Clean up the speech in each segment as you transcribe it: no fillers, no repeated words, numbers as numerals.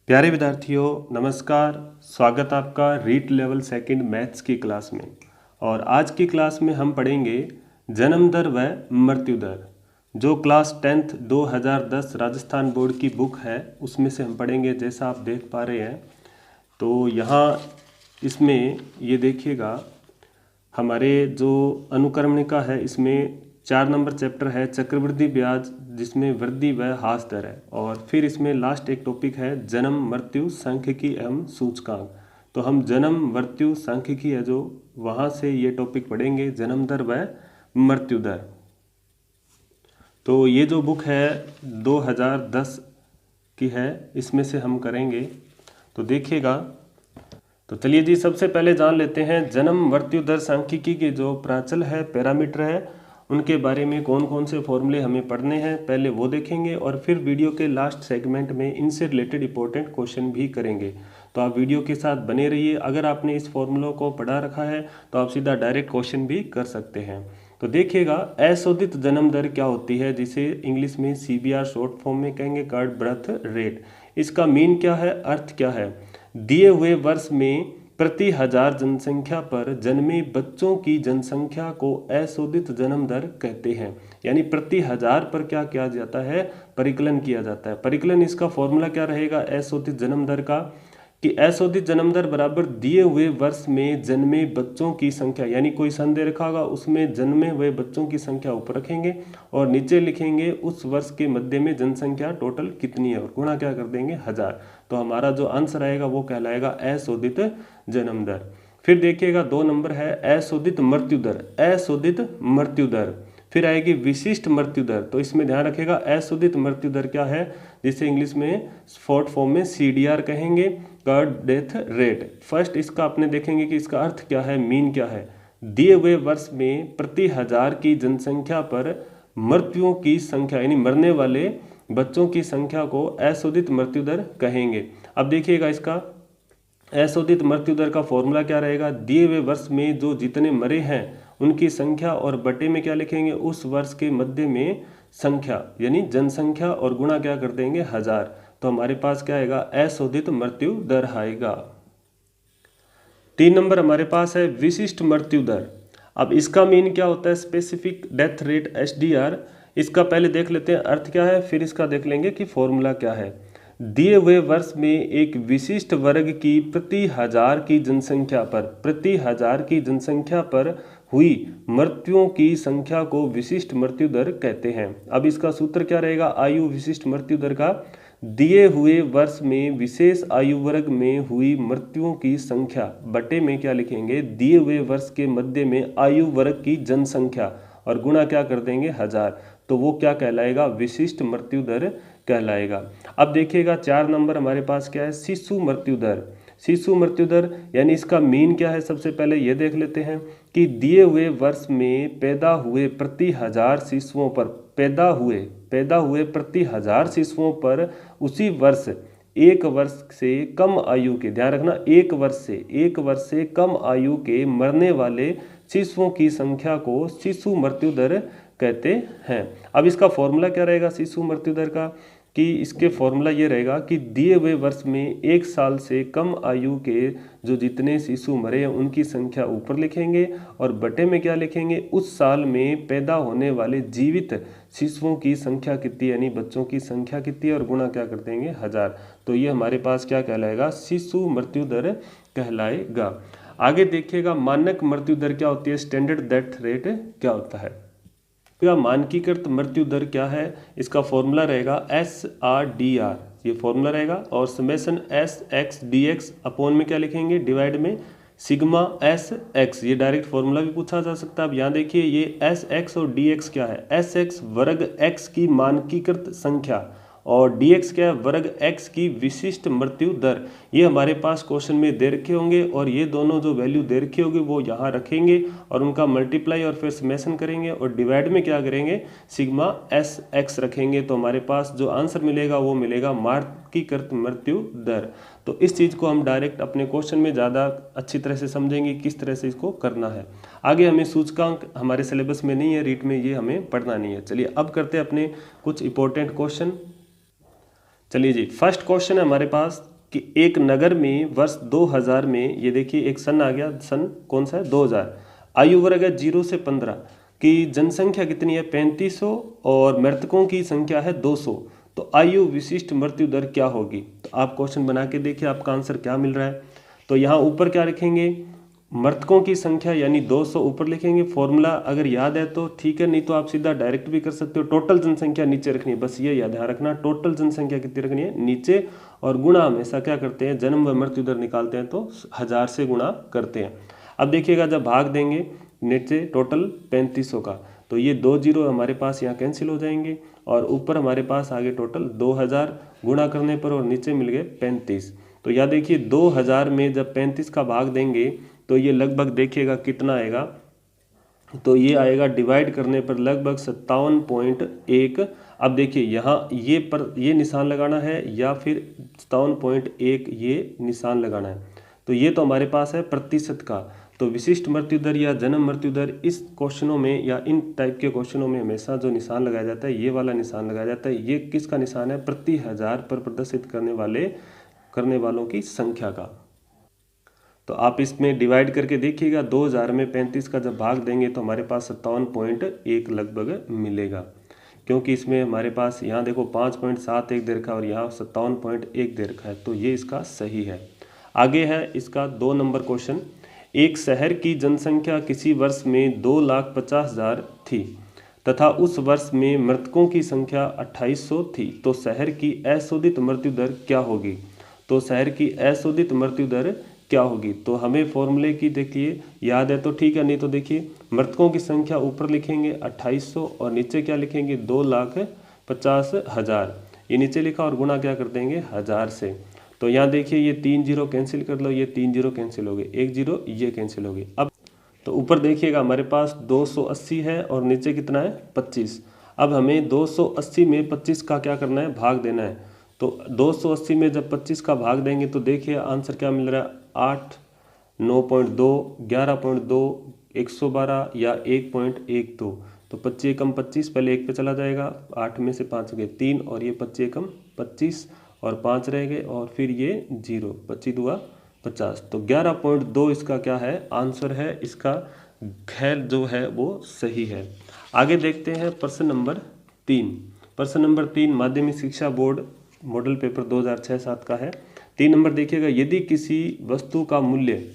प्यारे विद्यार्थियों नमस्कार। स्वागत आपका रीट लेवल सेकंड मैथ्स की क्लास में। और आज की क्लास में हम पढ़ेंगे जन्म दर व मृत्यु दर, जो क्लास 10th 2010 राजस्थान बोर्ड की बुक है उसमें से हम पढ़ेंगे। जैसा आप देख पा रहे हैं तो यहाँ इसमें ये देखिएगा, हमारे जो अनुक्रमणिका है इसमें 4 नंबर चैप्टर है चक्रवृद्धि ब्याज, जिसमें वृद्धि व ह्रास दर है। और फिर इसमें लास्ट एक टॉपिक है जन्म मृत्यु सांख्यिकी एवं सूचकांक। तो हम जन्म मृत्यु सांख्यिकी है जो वहाँ से ये टॉपिक पढ़ेंगे, जन्म दर व मृत्यु दर। तो ये जो बुक है 2010 की है, इसमें से हम करेंगे। तो देखिएगा, तो चलिए जी सबसे पहले जान लेते हैं जन्म मृत्यु दर सांख्यिकी के जो प्राचल है, पैरामीटर है, उनके बारे में कौन कौन से फॉर्मूले हमें पढ़ने हैं, पहले वो देखेंगे। और फिर वीडियो के लास्ट सेगमेंट में इनसे रिलेटेड इंपॉर्टेंट क्वेश्चन भी करेंगे। तो आप वीडियो के साथ बने रहिए। अगर आपने इस फॉर्मूलों को पढ़ा रखा है तो आप सीधा डायरेक्ट क्वेश्चन भी कर सकते हैं। तो देखिएगा, अशोधित जन्म दर क्या होती है, जिसे इंग्लिश में CBR शॉर्ट फॉर्म में कहेंगे, कार्ड बर्थ रेट। इसका मीन क्या है, अर्थ क्या है? दिए हुए वर्ष में प्रति हजार जनसंख्या पर जन्मे बच्चों की जनसंख्या को अशोधित जन्म दर कहते हैं। यानी प्रति हजार पर क्या किया जाता है, परिकलन किया जाता है। परिकलन, इसका फॉर्मूला क्या रहेगा अशोधित जन्म दर का, कि अशोधित जन्म दर बराबर दिए हुए वर्ष में जन्मे बच्चों की संख्या, यानी कोई सन दे रखा होगा उसमें जन्मे हुए बच्चों की संख्या ऊपर रखेंगे और नीचे लिखेंगे उस वर्ष के मध्य में जनसंख्या टोटल कितनी है और गुणा क्या कर देंगे, 1000। तो हमारा जो आंसर आएगा वो कहलाएगा अशोधित जन्म दर। फिर देखिएगा 2 नंबर है अशोधित मृत्यु दर। अशोधित मृत्यु दर फिर आएगी विशिष्ट मृत्यु दर। तो इसमें ध्यान रखेगा अशोधित मृत्यु दर क्या है, जिसे इंग्लिश में शॉर्ट फॉर्म में CDR कहेंगे, कर्ड डेथ रेट। फर्स्ट इसका अपने देखेंगे कि इसका अर्थ क्या है, मीन क्या है। दिए हुए वर्ष में प्रति हजार की जनसंख्या पर मृत्युओं की संख्या, यानी मरने वाले बच्चों की संख्या को अशोधित मृत्यु दर कहेंगे। अब देखिएगा, इसका अशोधित मृत्यु दर का फॉर्मूला क्या रहेगा, दिए हुए वर्ष में जो जितने मरे हैं उनकी संख्या और बटे में क्या लिखेंगे, उस वर्ष के मध्य में संख्या यानी जनसंख्या, और गुणा क्या कर देंगे, 1000। तो हमारे पास क्या आएगा, अशोधित मृत्यु दर आएगा। 3 नंबर हमारे पास है विशिष्ट मृत्यु दर। अब इसका मीन क्या होता है, स्पेसिफिक डेथ रेट SDR। इसका पहले देख लेते हैं अर्थ क्या है, फिर इसका देख लेंगे कि फॉर्मूला क्या है। दिए हुए वर्ष में एक विशिष्ट वर्ग की प्रति हजार की जनसंख्या पर, प्रति हजार की जनसंख्या पर हुई मृत्युओं की संख्या को विशिष्ट मृत्यु दर कहते हैं। अब इसका सूत्र क्या रहेगा, आयु विशिष्ट मृत्यु दर का, दिए हुए वर्ष में विशेष आयु वर्ग में हुई मृत्युओं की संख्या बटे में क्या लिखेंगे, दिए हुए वर्ष के मध्य में आयु वर्ग की जनसंख्या, और गुणा क्या कर देंगे, 1000। तो वो क्या कहलाएगा, विशिष्ट मृत्यु दर कहलाएगा। अब देखिएगा 4 नंबर हमारे पास क्या है, शिशु मृत्यु दर। शिशु मृत्यु दर यानी इसका मीन क्या है, सबसे पहले ये देख लेते हैं कि दिए हुए वर्ष में पैदा हुए प्रति हजार शिशुओं पर, पैदा हुए प्रति हजार शिशुओं पर उसी वर्ष 1 वर्ष से कम आयु के, ध्यान रखना 1 वर्ष से कम आयु के मरने वाले शिशुओं की संख्या को शिशु मृत्यु दर कहते हैं। अब इसका फॉर्मूला क्या रहेगा शिशु मृत्यु दर का, कि इसके फॉर्मूला ये रहेगा कि दिए हुए वर्ष में 1 साल से कम आयु के जो जितने शिशु मरे हैं उनकी संख्या ऊपर लिखेंगे और बटे में क्या लिखेंगे, उस साल में पैदा होने वाले जीवित शिशुओं की संख्या कितनी, यानी बच्चों की संख्या कितनी, और गुणा क्या कर देंगे, 1000। तो ये हमारे पास क्या कहलाएगा, शिशु मृत्यु दर कहलाएगा। आगे देखिएगा मानक मृत्यु दर क्या होती है, स्टैंडर्ड डेथ रेट क्या होता है। या मानकीकृत मृत्यु दर क्या है, इसका फॉर्मूला रहेगा SRDR, ये फॉर्मूला रहेगा, और समेशन SX/DX अपॉन में क्या लिखेंगे, डिवाइड में सिग्मा SX। ये डायरेक्ट फॉर्मूला भी पूछा जा सकता है। अब यहाँ देखिए ये SX और DX क्या है, SX वर्ग X की मानकीकृत संख्या और DX क्या है, वर्ग X की विशिष्ट मृत्यु दर। ये हमारे पास क्वेश्चन में दे रखे होंगे और ये दोनों जो वैल्यू दे रखी होगी वो यहाँ रखेंगे और उनका मल्टीप्लाई और फिर समेशन करेंगे और डिवाइड में क्या करेंगे, सिग्मा SX रखेंगे। तो हमारे पास जो आंसर मिलेगा वो मिलेगा मानकीकृत मृत्यु दर। तो इस चीज़ को हम डायरेक्ट अपने क्वेश्चन में ज़्यादा अच्छी तरह से समझेंगे किस तरह से इसको करना है। आगे हमें सूचकांक हमारे सिलेबस में नहीं है, रीट में, ये हमें पढ़ना नहीं है। चलिए अब करते हैं अपने कुछ इंपॉर्टेंट क्वेश्चन। चलिए जी, फर्स्ट क्वेश्चन है हमारे पास, कि एक नगर में वर्ष 2000 में, ये देखिए एक सन आ गया, सन कौन सा है 2000, आयु वर्ग है 0 से 15 की जनसंख्या कितनी है 3500 और मृतकों की संख्या है 200, तो आयु विशिष्ट मृत्यु दर क्या होगी। तो आप क्वेश्चन बना के देखिए आपका आंसर क्या मिल रहा है। तो यहाँ ऊपर क्या लिखेंगे, मृतकों की संख्या यानी 200 ऊपर लिखेंगे, फॉर्मूला अगर याद है तो ठीक है, नहीं तो आप सीधा डायरेक्ट भी कर सकते हो। टोटल जनसंख्या नीचे रखनी है, बस ये याद रखना, टोटल जनसंख्या कितनी रखनी है नीचे, और गुणा हमेशा क्या करते हैं, जन्म व मृत्यु दर निकालते हैं तो 1000 से गुणा करते हैं। अब देखिएगा जब भाग देंगे नीचे टोटल 3500 का, तो ये 2 जीरो हमारे पास यहाँ कैंसिल हो जाएंगे, और ऊपर हमारे पास आगे टोटल 2000 गुणा करने पर और नीचे मिल गए 35। तो यहाँ देखिए 2000 में जब 35 का भाग देंगे तो ये लगभग देखिएगा कितना आएगा, तो ये आएगा डिवाइड करने पर लगभग 57.1। अब देखिए यहाँ ये निशान लगाना है या फिर 57.1 ये निशान लगाना है, तो ये तो हमारे पास है प्रतिशत का। तो विशिष्ट मृत्यु दर या जन्म मृत्यु दर इस क्वेश्चनों में या इन टाइप के क्वेश्चनों में हमेशा जो निशान लगाया जाता है, ये वाला निशान लगाया जाता है। ये किसका निशान है, प्रति 1000 पर प्रदर्शित करने वालों की संख्या का। तो आप इसमें डिवाइड करके देखिएगा, 2000 में 35 का जब भाग देंगे तो हमारे पास 57.1 लगभग मिलेगा, क्योंकि इसमें हमारे पास यहाँ देखो 5.71 दे रखा है और यहाँ 57.1 दे रखा है, तो ये इसका सही है। आगे है इसका 2 नंबर क्वेश्चन। एक शहर की जनसंख्या किसी वर्ष में 2,50,000 थी तथा उस वर्ष में मृतकों की संख्या 2800 थी, तो शहर की अशोधित मृत्यु दर क्या होगी। तो शहर की अशोधित मृत्यु दर क्या होगी, तो हमें फॉर्मूले की देखिए याद है तो ठीक है, नहीं तो देखिए मृतकों की संख्या ऊपर लिखेंगे 2800 और नीचे क्या लिखेंगे 2,50,000, ये नीचे लिखा और गुणा क्या कर देंगे 1000 से। तो यहाँ देखिए ये 3 जीरो कैंसिल कर लो, ये 3 जीरो कैंसिल हो गए, 1 जीरो ये कैंसिल हो गई। अब तो ऊपर देखिएगा हमारे पास 280 है और नीचे कितना है 25। अब हमें 280 में 25 का क्या करना है, भाग देना है। तो 280 में जब 25 का भाग देंगे तो देखिए आंसर क्या मिल रहा है, 8, 9.2, 11.2, 112 या 1.12। तो 25 एकम 25 पहले 1 पे चला जाएगा, 8 में से 5 गए 3 और ये 25 एकम 25 और 5 रह गए और फिर ये 0, 25 दुआ 50। तो 11.2 इसका क्या है आंसर है, इसका खैर जो है वो सही है। आगे देखते हैं प्रश्न नंबर 3। प्रश्न नंबर 3 माध्यमिक शिक्षा बोर्ड मॉडल पेपर 2006-07 का है। 3 नंबर देखिएगा, यदि किसी वस्तु का मूल्य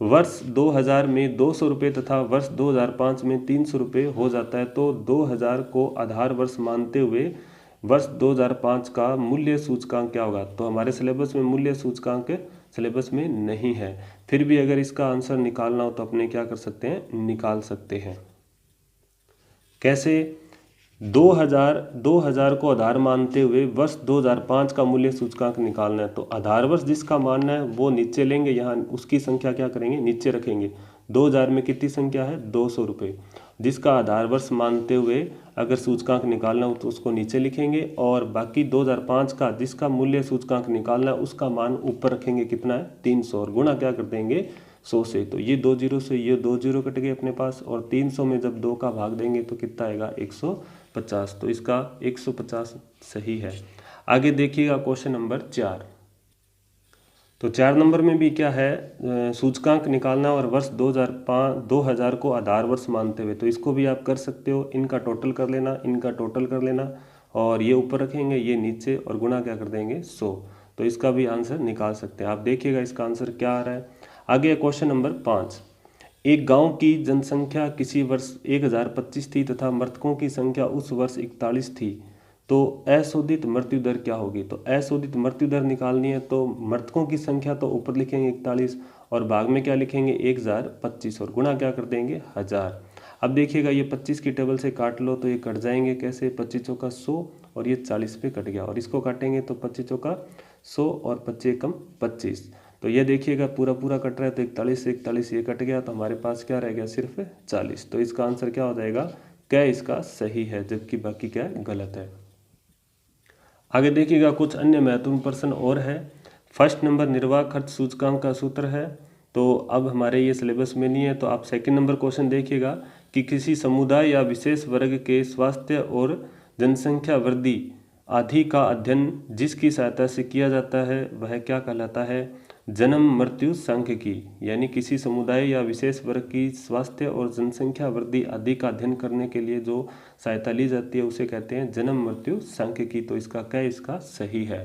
वर्ष 2000 में 200 रुपये तथा वर्ष 2005 में 300 रुपये हो जाता है, तो 2000 को आधार वर्ष मानते हुए वर्ष 2005 का मूल्य सूचकांक क्या होगा। तो हमारे सिलेबस में मूल्य सूचकांक सिलेबस में नहीं है, फिर भी अगर इसका आंसर निकालना हो तो अपने क्या कर सकते हैं, निकाल सकते हैं। कैसे, 2000 को आधार मानते हुए वर्ष 2005 का मूल्य सूचकांक निकालना है। तो आधार वर्ष जिसका मानना है वो नीचे लेंगे, यहाँ उसकी संख्या क्या करेंगे नीचे रखेंगे। 2000 में कितनी संख्या है 200 रुपये, जिसका आधार वर्ष मानते हुए अगर सूचकांक निकालना हो तो उसको नीचे लिखेंगे, और बाकी 2005 का जिसका मूल्य सूचकांक निकालना है उसका मान ऊपर रखेंगे, कितना है 300, और गुणा क्या कर देंगे 100 से। तो ये 2 जीरो से ये 2 जीरो कट गए अपने पास, और 300 में जब 2 का भाग देंगे तो कितना आएगा 150। तो इसका 150 सही है। आगे देखिएगा क्वेश्चन नंबर 4। तो 4 नंबर में भी क्या है, सूचकांक निकालना और वर्ष 2000 को आधार वर्ष मानते हुए। तो इसको भी आप कर सकते हो, इनका टोटल कर लेना, इनका टोटल कर लेना, और ये ऊपर रखेंगे ये नीचे, और गुणा क्या कर देंगे 100। तो इसका भी आंसर निकाल सकते हैं। आप देखिएगा इसका आंसर क्या आ रहा है। आगे क्वेश्चन नंबर 5। एक गांव की जनसंख्या किसी वर्ष 1025 थी तथा मृतकों की संख्या उस वर्ष 41 थी, तो अशोधित मृत्यु दर क्या होगी। तो अशोधित मृत्यु दर निकालनी है, तो मृतकों की संख्या तो ऊपर लिखेंगे 41 और भाग में क्या लिखेंगे 1025 और गुणा क्या कर देंगे 1000। अब देखिएगा ये 25 की टेबल से काट लो तो ये कट जाएंगे कैसे, 25 चौका 100 और ये 40 पे कट गया, और इसको काटेंगे तो 25 चौका 100 और 25 एकम 25। तो ये देखिएगा पूरा कट रहा है, तो 41 से 41 ये कट गया, तो हमारे पास क्या रह गया सिर्फ 40। तो इसका आंसर क्या हो जाएगा, क्या इसका सही है, जबकि बाकी क्या गलत है। आगे देखिएगा कुछ अन्य महत्वपूर्ण प्रश्न और है। फर्स्ट नंबर निर्वाह खर्च सूचकांक का सूत्र है, तो अब हमारे ये सिलेबस में नहीं है। तो आप सेकंड नंबर क्वेश्चन देखिएगा कि किसी समुदाय या विशेष वर्ग के स्वास्थ्य और जनसंख्या वृद्धि आदि का अध्ययन जिसकी सहायता से किया जाता है वह क्या कहलाता है? जन्म मृत्यु सांख्यिकी, यानी किसी समुदाय या विशेष वर्ग की स्वास्थ्य और जनसंख्या वृद्धि आदि का अध्ययन करने के लिए जो सहायता ली जाती है उसे कहते हैं जन्म मृत्यु सांख्यिकी। तो इसका क्या इसका सही है।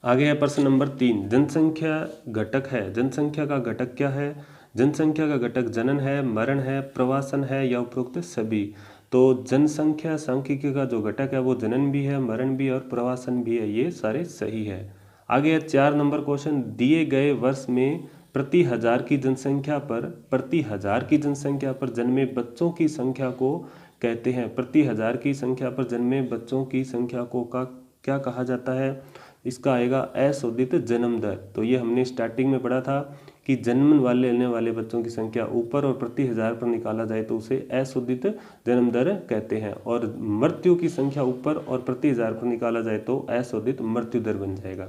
आगे है प्रश्न नंबर 3, जनसंख्या घटक है। जनसंख्या का घटक क्या है? जनसंख्या का घटक जनन है, मरण है, प्रवासन है या उपरोक्त सभी। तो जनसंख्या सांख्यिकी का जो घटक है वो जनन भी है, मरण भी और प्रवासन भी है, ये सारे सही है। आगे है 4 नंबर क्वेश्चन, दिए गए वर्ष में प्रति हजार की जनसंख्या पर जन्मे बच्चों की संख्या को कहते हैं। प्रति हजार की संख्या पर जन्मे बच्चों की संख्या को क्या कहा जाता है? इसका आएगा अशोधित जन्म दर। तो ये हमने स्टार्टिंग में पढ़ा था कि जन्म लेने वाले बच्चों की संख्या ऊपर और प्रति हजार पर निकाला जाए तो उसे अशोधित जन्म दर कहते हैं, और मृत्यु की संख्या ऊपर और प्रति हजार पर निकाला जाए तो अशोधित मृत्यु दर बन जाएगा।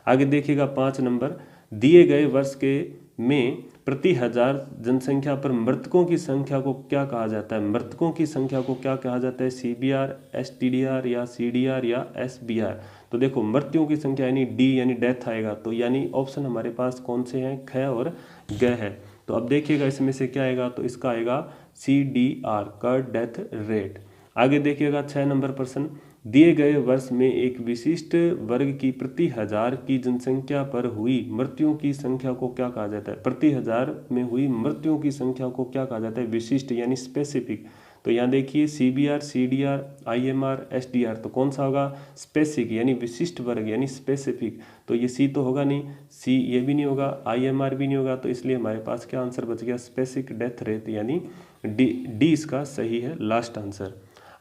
आगे देखिएगा 5 नंबर, दिए गए वर्ष के में प्रति हजार जनसंख्या पर मृतकों की संख्या को क्या कहा जाता है? मृतकों की संख्या को क्या कहा जाता है? CBR, STDR या CDR या SBR। तो देखो मृत्युओं की संख्या यानी डी यानी डेथ आएगा, तो यानी ऑप्शन हमारे पास कौन से हैं? ख और ग है। तो अब देखिएगा इसमें से क्या आएगा, तो इसका आएगा CDR का डेथ रेट। आगे देखिएगा 6 नंबर प्रश्न, दिए गए वर्ष में एक विशिष्ट वर्ग की प्रति हजार की जनसंख्या पर हुई मृत्युओं की संख्या को क्या कहा जाता है? प्रति हजार में हुई मृत्युओं की संख्या को क्या कहा जाता है? विशिष्ट यानी स्पेसिफिक। तो यहाँ देखिए CBR, CDR, IMR, SDR, तो कौन सा होगा? स्पेसिफिक यानी विशिष्ट वर्ग यानी स्पेसिफिक। तो ये C तो होगा नहीं, C ये भी नहीं होगा, IMR भी नहीं होगा, तो इसलिए हमारे पास क्या आंसर बच गया? स्पेसिफिक डेथ रेट, यानी डी इसका सही है लास्ट आंसर।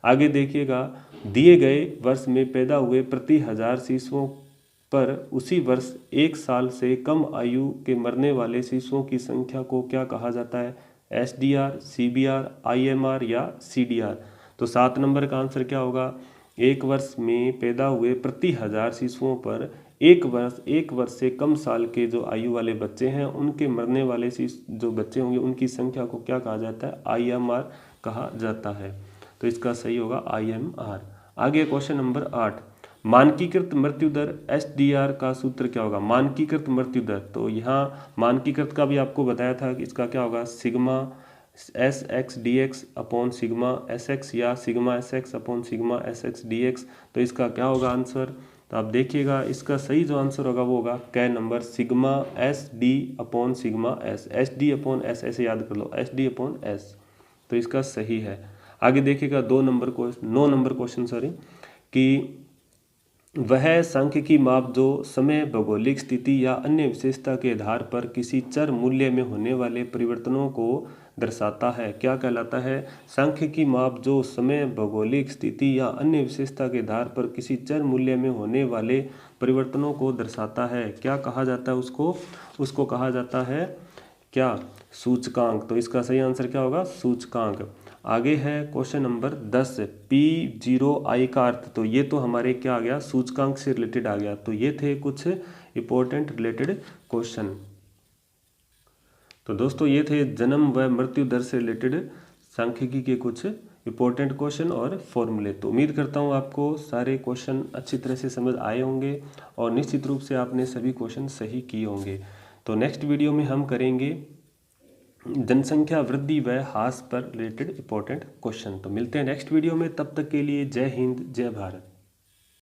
आगे देखिएगा, दिए गए वर्ष में पैदा हुए प्रति हजार शिशुओं पर उसी वर्ष 1 साल से कम आयु के मरने वाले शिशुओं की संख्या को क्या कहा जाता है? SDR, CBR, IMR या CDR। तो 7 नंबर का आंसर क्या होगा? 1 वर्ष में पैदा हुए प्रति हजार शिशुओं पर एक वर्ष से कम साल के जो आयु वाले बच्चे हैं उनके मरने वाले जो बच्चे होंगे उनकी संख्या को क्या कहा जाता है? IMR कहा जाता है। तो इसका सही होगा IMR। आगे क्वेश्चन नंबर 8, मानकीकृत मृत्यु दर SDR का सूत्र क्या होगा? मानकीकृत मृत्यु दर, तो यहाँ मानकीकृत का भी आपको बताया था कि इसका क्या होगा? Sigma SX/dx upon sigma SX या sigma SX upon sigma SX/dx। तो इसका क्या होगा आंसर? तो आप देखिएगा इसका सही जो आंसर होगा वो होगा क number, sigma SD upon sigma S। SD upon S ऐसे याद कर लो, SD अपॉन S। तो इसका सही है। आगे देखिएगा 9 नंबर क्वेश्चन कि वह सांख्यिकी माप जो समय, भौगोलिक स्थिति या अन्य विशेषता के आधार पर किसी चर मूल्य में होने वाले परिवर्तनों को दर्शाता है, क्या कहलाता है? सांख्यिकी माप जो समय, भौगोलिक स्थिति या अन्य विशेषता के आधार पर किसी चर मूल्य में होने वाले परिवर्तनों को दर्शाता है, क्या कहा जाता है उसको कहा जाता है क्या? सूचकांक। तो इसका सही आंसर क्या होगा? सूचकांक। आगे है क्वेश्चन नंबर 10, P0I का अर्थ। तो ये तो हमारे क्या आ गया? सूचकांक से रिलेटेड आ गया। तो ये थे कुछ इंपॉर्टेंट रिलेटेड क्वेश्चन। तो दोस्तों ये थे जन्म व मृत्यु दर से रिलेटेड सांख्यिकी के कुछ इंपॉर्टेंट क्वेश्चन और फॉर्मूले। तो उम्मीद करता हूँ आपको सारे क्वेश्चन अच्छी तरह से समझ आए होंगे और निश्चित रूप से आपने सभी क्वेश्चन सही किए होंगे। तो नेक्स्ट वीडियो में हम करेंगे जनसंख्या वृद्धि व ह्रास पर रिलेटेड इंपॉर्टेंट क्वेश्चन। तो मिलते हैं नेक्स्ट वीडियो में, तब तक के लिए जय हिंद, जय भारत।